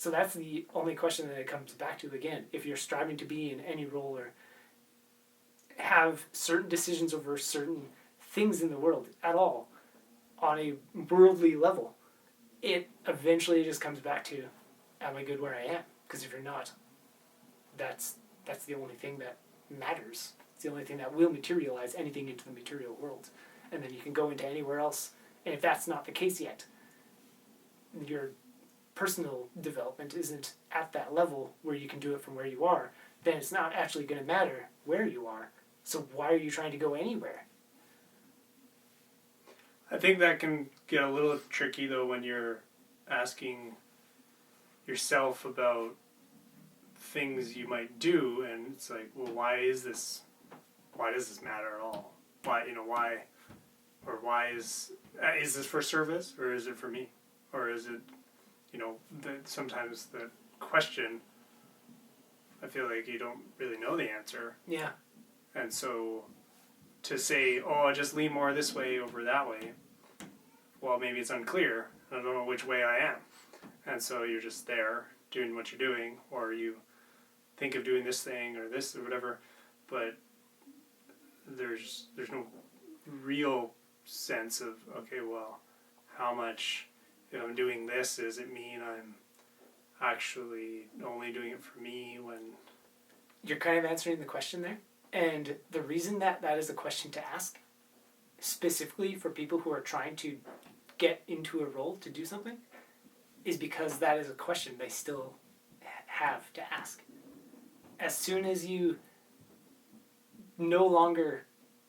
So that's the only question that it comes back to again. If you're striving to be in any role or have certain decisions over certain things in the world at all on a worldly level, it eventually just comes back to, am I good where I am? Because if you're not, that's the only thing that matters. It's the only thing that will materialize anything into the material world. And then you can go into anywhere else. And if that's not the case yet, your personal development isn't at that level where you can do it from where you are, then it's not actually going to matter where you are. So why are you trying to go anywhere? I think that can get a little tricky though when you're asking yourself about things you might do, and it's like, well, why does this matter at all? Why is this for service, or is it for me, or is it, sometimes the question, I feel like you don't really know the answer. Yeah. And so to say, oh, I just lean more this way over that way, well, maybe it's unclear. I don't know which way I am. And so you're just there doing what you're doing, or you think of doing this thing or this or whatever, but there's no real sense of, okay, well, how much, if I'm doing this, does it mean I'm actually only doing it for me when... You're kind of answering the question there. And the reason that is a question to ask, specifically for people who are trying to get into a role to do something, is because that is a question they still have to ask. As soon as you no longer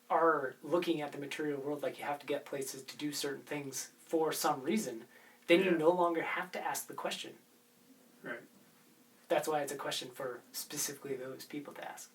are looking at the material world like you have to get places to do certain things for some reason, then you no longer have to ask the question. Right. That's why it's a question for specifically those people to ask.